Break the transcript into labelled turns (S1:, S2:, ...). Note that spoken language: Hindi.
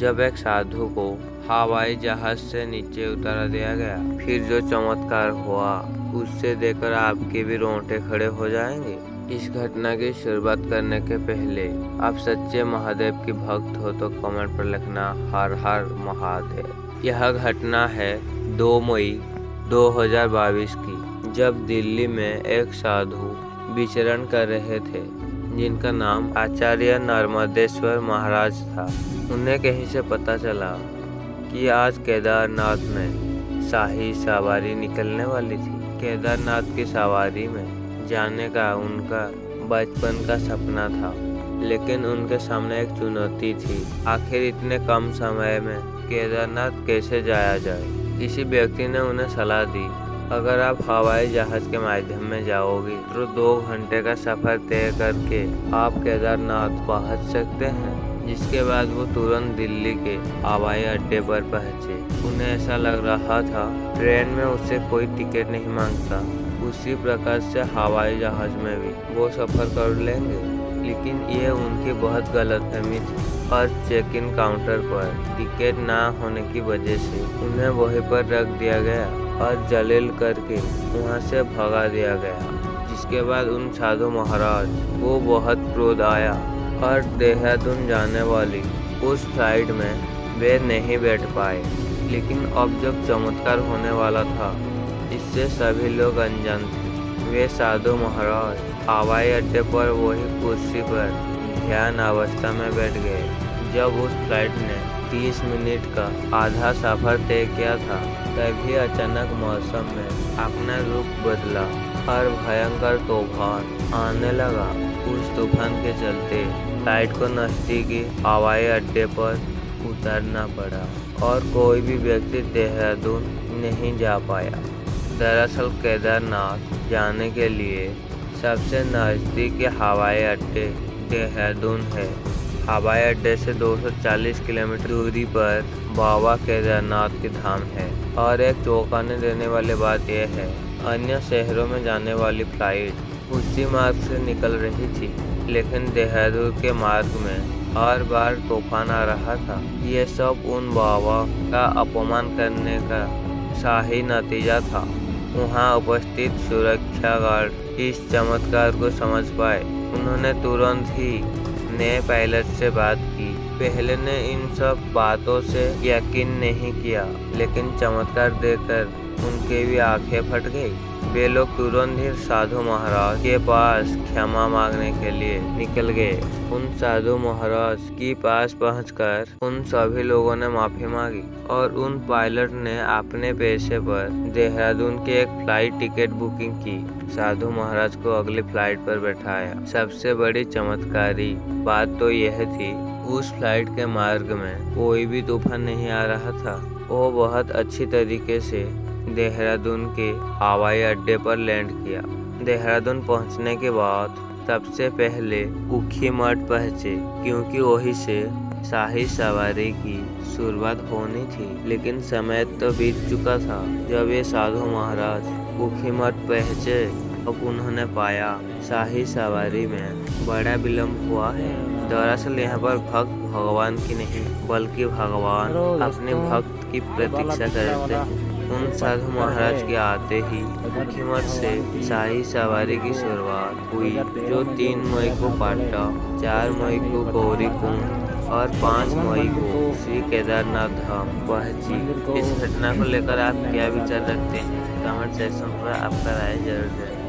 S1: जब एक साधु को हवाई जहाज से नीचे उतारा दिया गया। फिर जो चमत्कार हुआ उससे देखकर आपके भी रोंगटे खड़े हो जाएंगे। इस घटना की शुरुआत करने के पहले आप सच्चे महादेव की भक्त हो तो कमेंट पर लिखना हर हर महादेव। यह घटना है 2 मई 2022 की, जब दिल्ली में एक साधु विचरण कर रहे थे जिनका नाम आचार्य नर्मदेश्वर महाराज था। उन्हें कहीं से पता चला कि आज केदारनाथ में शाही सवारी निकलने वाली थी। केदारनाथ की सवारी में जाने का उनका बचपन का सपना था, लेकिन उनके सामने एक चुनौती थी। आखिर इतने कम समय में केदारनाथ कैसे जाया जाए। किसी व्यक्ति ने उन्हें सलाह दी, अगर आप हवाई जहाज के माध्यम में जाओगे तो 2 घंटे का सफर तय करके आप केदारनाथ पहुंच सकते हैं। जिसके बाद वो तुरंत दिल्ली के हवाई अड्डे पर पहुंचे। उन्हें ऐसा लग रहा था ट्रेन में उससे कोई टिकट नहीं मांगता, उसी प्रकार से हवाई जहाज में भी वो सफर कर लेंगे। लेकिन ये उनकी बहुत गलतफहमी थी और चेक इन काउंटर पर टिकट ना होने की वजह से उन्हें वहीं पर रख दिया गया और जलील करके वहां से भगा दिया गया। जिसके बाद उन साधु महाराज को बहुत क्रोध आया और देहरादून जाने वाली उस फ्लाइट में वे नहीं बैठ पाए। लेकिन अब जब चमत्कार होने वाला था, इससे सभी लोग अनजान थे। वे साधु महाराज हवाई अड्डे पर वही कुर्सी पर ध्यान अवस्था में बैठ गए। जब उस फ्लाइट ने 30 मिनट का आधा सफर तय किया था, तभी अचानक मौसम में अपना रूप बदला और भयंकर तूफान आने लगा। उस तूफान के चलते फ्लाइट को नजदीकी हवाई अड्डे पर उतरना पड़ा और कोई भी व्यक्ति देहरादून नहीं जा पाया। दरअसल केदारनाथ जाने के लिए सबसे नजदीकी हवाई अड्डे देहरादून है। हवाई अड्डे से 240 किलोमीटर दूरी पर बाबा केदारनाथ की धाम है। और एक चौंकाने देने वाली बात यह है, अन्य शहरों में जाने वाली फ्लाइट उसी मार्ग से निकल रही थी, लेकिन देहरादून के मार्ग में हर बार तूफान आ रहा था। ये सब उन बाबा का अपमान करने का शाही नतीजा था। वहाँ उपस्थित सुरक्षा गार्ड इस चमत्कार को समझ पाए। उन्होंने तुरंत ही नए पायलट से बात की। पहले ने इन सब बातों से यकीन नहीं किया, लेकिन चमत्कार देखकर उनके भी आंखें फट गई। वे लोग तुरंत ही साधु महाराज के पास क्षमा मांगने के लिए निकल गए। उन साधु महाराज के पास पहुंचकर उन सभी लोगों ने माफी मांगी और उन पायलट ने अपने पैसे पर देहरादून की एक फ्लाइट टिकट बुकिंग की। साधु महाराज को अगली फ्लाइट पर बैठाया। सबसे बड़ी चमत्कारी बात तो यह थी, उस फ्लाइट के मार्ग में कोई भी तूफान नहीं आ रहा था। वो बहुत अच्छी तरीके से देहरादून के हवाई अड्डे पर लैंड किया। देहरादून पहुंचने के बाद सबसे पहले ऊखीमठ पहुंचे, क्योंकि वहीं से शाही सवारी की शुरुआत होनी थी। लेकिन समय तो बीत चुका था। जब ये साधु महाराज ऊखीमठ पहुंचे, अब उन्होंने पाया शाही सवारी में बड़ा विलम्ब हुआ है। दरअसल यहाँ पर भक्त भगवान की नहीं, बल्कि भगवान अपने भक्त की प्रतीक्षा करते हैं। उन साधु महाराज के आते ही ऊखीमठ से शाही सवारी की शुरुआत हुई, जो 3 मई को पाटना, 4 मई को गौरीकुंड और 5 मई को श्री केदारनाथ धाम पहुंची। इस घटना को लेकर आप क्या विचार रखते हैं? कमेंट सेक्शन पर आपका राय जरूर दें।